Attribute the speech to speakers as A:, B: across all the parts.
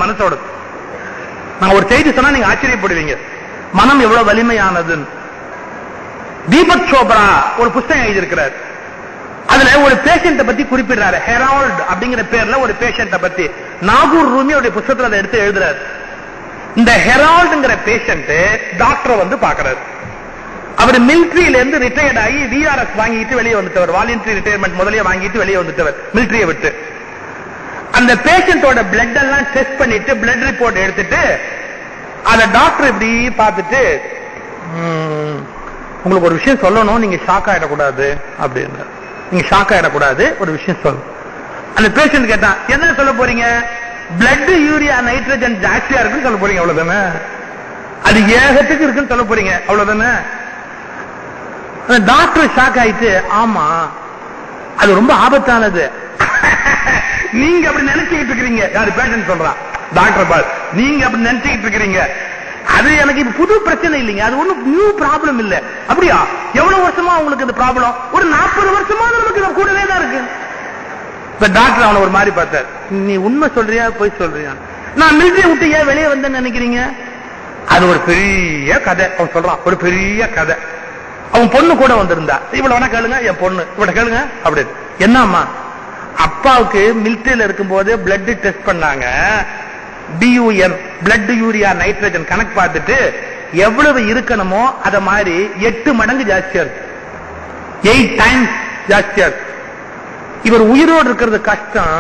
A: மனசோட நான் ஒரு செய்தி சொன்னா நீங்க ஆச்சரியப்படுவீங்க. மனம் எவ்வளவு வலிமையானது. தீபக் சோப்ரா ஒரு புத்தகம் எழுதியிருக்கிறார். அதுல ஒரு பேஷண்ட பத்தி குறிப்பிடுறாரு. ஹெரால்ட் அப்படிங்கிற பேர்ல ஒரு பேஷண்ட பத்தி நாகூர் ரூமி புத்தகத்தில் அதை எடுத்து எழுதுறாரு. இந்த ஹெரால்ட்ங்கிற பேஷண்ட் டாக்டர் வந்து பாக்குறாரு. அவர் மிலிட்டரியில இருந்து ரிட்டையர்ட் ஆகி விஆர்எஸ் வாங்கிட்டு வெளியே வந்துட்டவர். வாலண்டரி ரிட்டையர்மெண்ட் முதலிய வாங்கிட்டு வெளியே வந்துட்டவர் மிலிட்டரியை விட்டு. அந்த பேஷண்டோட பிளட் எல்லாம் டெஸ்ட் பண்ணிட்டு பிளட் ரிப்போர்ட் எடுத்துட்டு அத டாக்டர் இப்படி பார்த்துட்டு, உங்களுக்கு ஒரு விஷயம் சொல்லணும், நீங்க ஷாக் ஆயிடக்கூடாது அப்படின்னு. நீங்க ஷாக் ஆயிடக்கூடாது, ஒரு விஷயம் சொல்லணும். அந்த பேஷண்ட் கேட்டான், என்ன சொல்ல போறீங்க? பிளட் யூரியா நைட்ரஜன் ஜாஸ்தியா இருக்குன்னு சொல்ல போறீங்க, அவ்வளவுதானே? அது ஏகத்துக்கு இருக்குன்னு சொல்ல போறீங்க, அவ்வளவுதானே? டாக்டர் ஷாக் ஆயிட்டு, ஆமா அது ரொம்ப ஆபத்தானது. நீங்க அப்படி நினைச்சுக்கிட்டு இருக்கிறீங்க. யாரு பேஷண்ட் சொல்றான், டாக்டர் பால், நீங்க அப்படி நினைச்சுக்கிட்டு இருக்கிறீங்க. அது எனக்கு புது பிரச்சனை இல்லைங்க, அது ஒண்ணும் நியூ ப்ராப்ளம் இல்ல. அப்படியா? எவ்வளவு வருஷமா உங்களுக்கு இந்த ப்ராப்ளம்? ஒரு 40 வருஷமா நமக்கு கூடவே தான் இருக்கு. டாக்டர் அவனை ஒரு மாதிரி பார்த்தார். நீ உண்மை சொல்றியா போய் சொல்றியா? நான் மிலிட்டரி விட்டு ஏன் வெளியே வந்தேன்னு நினைக்கிறீங்க? அது ஒரு பெரிய கதை. அவன் சொல்றான், ஒரு பெரிய கதை. அவன் பொண்ணு கூட வந்திருந்தா. இவ்வளவு வேணா கேளுங்க, என் பொண்ணு இவ்வளவு கேளுங்க அப்படின்னு. என்னம்மா? அப்பாவுக்கு மிலிட்டரியில இருக்கும் போது பிளட் டெஸ்ட் பண்ணாங்க. BUN பிளட் யூரியா நைட்ரஜன் கணக்கு பார்த்துட்டு எவ்வளவு இருக்கணுமோ அத மாதிரி 8 மடங்கு ஜாஸ்தியா இருக்கு. 8 டைம்ஸ் ஜாஸ்தியா இருக்கு. இவர் உயிரோடு இருக்கிறது கஷ்டம்,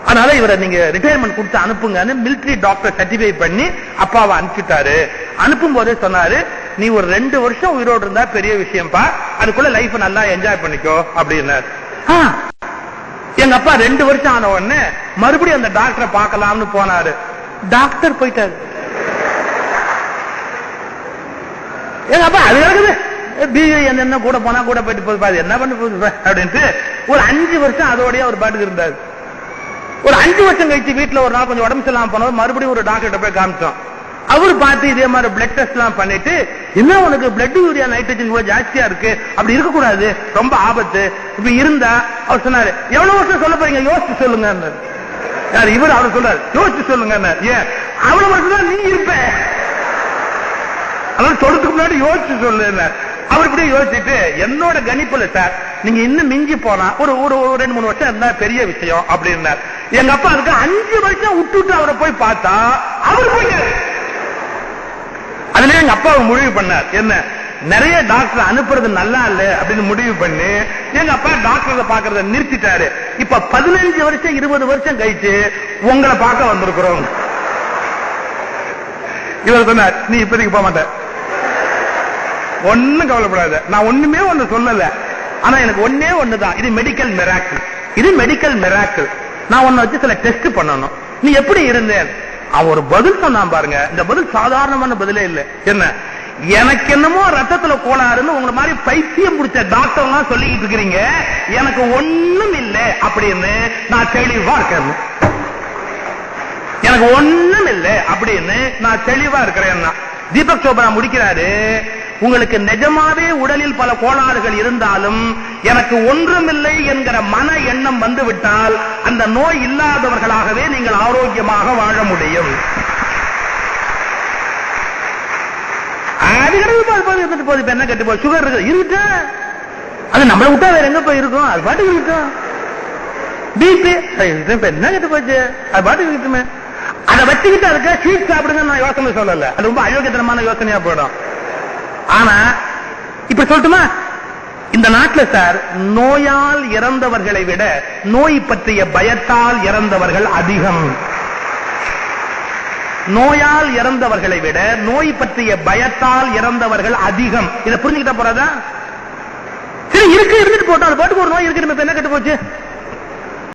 A: அதனால இவரை நீங்க ரிட்டையர்மெண்ட் கொடுத்து அனுப்புங்கன்னு மிலிட்டரி டாக்டர் சர்டிஃபை பண்ணி அப்பாவை அனுப்பிச்சுட்டாரு. அனுப்பும் போதே சொன்னாரு, நீ ஒரு 2 வருஷம் உயிரோடு இருந்தா பெரிய விஷயம்பா, அதுக்குள்ள லைஃப் நல்லா என்ஜாய் பண்ணிக்கோ அப்படின்னாரு. எங்க அப்பா 2 வருஷம் ஆன உடனே மறுபடியும் அந்த டாக்டரை பார்க்கலாம்னு போனாரு. டாக்டர் போயிட்டாரு. எங்க அப்பா அது இருக்குது என்ன கூட போனா கூட போயிட்டு போகுது, என்ன பண்ண போகுது அப்படின்ட்டு ஒரு 5 வருஷம் அதோடய ஒரு பாட்டுக்கு இருந்தாரு. ஒரு 5 வருஷம் கழிச்சு வீட்டுல ஒரு நாள் கொஞ்சம் உடம்பு சரியில்லாம போனது, மறுபடியும் ஒரு டாக்டர் போய் காமிச்சோம். அவரு பார்த்து இதே மாதிரி பிளட் டெஸ்ட் எல்லாம் பண்ணிட்டு, என்ன உனக்கு பிளட் யூரியா நைட்ரஜன் ஜாஸ்தியா இருக்கு, அப்படி இருக்கக்கூடாது, ரொம்ப ஆபத்து, இப்ப இருந்தா. அவர் சொன்னாரு, எவ்வளவு வருஷம் சொல்ல போறீங்க, யோசிச்சு சொல்லுங்க. இவர் அவர் சொல்றாரு, யோசிச்சு சொல்லுங்க. ஏன் அவ்வளவு வருஷம் தான் நீ இருப்ப, அதனால சொல்றதுக்கு முன்னாடி யோசிச்சு சொல்லு. அவர் இப்படியே யோசிச்சுட்டு, என்னோட கணிப்புல சார் நீங்க இன்னும் மிஞ்சி போனா ஒரு 2-3 வருஷம் இருந்தா பெரிய விஷயம் அப்படின்னார். எங்க அப்பா அதுக்கு 5 வருஷம் விட்டுட்டு அவரை போய் பார்த்தா அவர் போயிட்டாரு. அதுல எங்க அப்பா முடிவு பண்ணார், என்ன நிறைய டாக்டர் அனுப்புறது நல்லா இல்ல அப்படின்னு முடிவு பண்ணி எங்க அப்பா டாக்டர் பாக்குறத நிறுத்திட்டாரு. இப்ப 15 வருஷம் 20 வருஷம் கழிச்சு உங்களை பார்க்க வந்திருக்கிறோம். இவர் சொன்னார், நீ இப்போதைக்கு போக மாட்ட, ஒன்னும் கவலைப்படாத, நான் ஒண்ணுமே ஒண்ணு சொல்லல, ஆனா எனக்கு ஒன்னே ஒண்ணுதான், இது மெடிக்கல் மிராக்கிள், இது மெடிக்கல் மிராக்கிள். நான் உன்னை வச்சு சில டெஸ்ட் பண்ணணும், நீ எப்படி இருந்தேன்? அவன் ஒரு பதில் சொன்னான் பாருங்க. இந்த பதில் சாதாரணமான பதிலே இல்லை. என்ன, எனக்கு என்னமோ ரத்தத்துல கோளாறுன்னு உங்களை மாதிரி பைத்தியம் பிடிச்ச டாக்டர் எல்லாம் சொல்லிக்கிட்டு இருக்கிறீங்க, எனக்கு ஒண்ணும் இல்லை அப்படின்னு நான் தெளிவா இருக்கேன். எனக்கு ஒண்ணும் இல்லை அப்படின்னு நான் தெளிவா இருக்கிறேன். தீபக் சோப்ரா முடிக்கிறாரு, உங்களுக்கு நிஜமாவே உடலில் பல கோளாறுகள் இருந்தாலும் எனக்கு ஒன்றுமில்லை என்கிற மன எண்ணம் வந்துவிட்டால் அந்த நோய் இல்லாதவர்களாகவே நீங்கள் ஆரோக்கியமாக வாழ முடியும். என்ன கட்டு போய் சுகர் இருக்கு, அது நம்மளை விட்டா வேற எங்க போய் இருக்கும், அது பாட்டுக்கு இருக்கும். பிபி என்ன கட்டு போச்சு, அது பாட்டுக்கு இருக்குமே. அதை வச்சுக்கிட்டு அதுக்கு ஸ்வீட் சாப்பிடுங்க நான் யோசனை சொல்லல, அது ரொம்ப அயோக்கியத்தனமான யோசனையா போயிடும். ஆனா இப்ப சொல்லட்டுமா, இந்த நாட்டில் சார் நோயால் இறந்தவர்களை விட நோய் பற்றிய பயத்தால் இறந்தவர்கள் அதிகம். நோயால் இறந்தவர்களை விட நோய் பற்றிய பயத்தால் இறந்தவர்கள் அதிகம். இதை புரிஞ்சுக்கிட்ட போறதா? சரி, இருக்கு இருந்துட்டு போட்டோம், அது பாட்டுக்கு ஒரு நோய் இருக்கு, என்ன கட்டு போச்சு.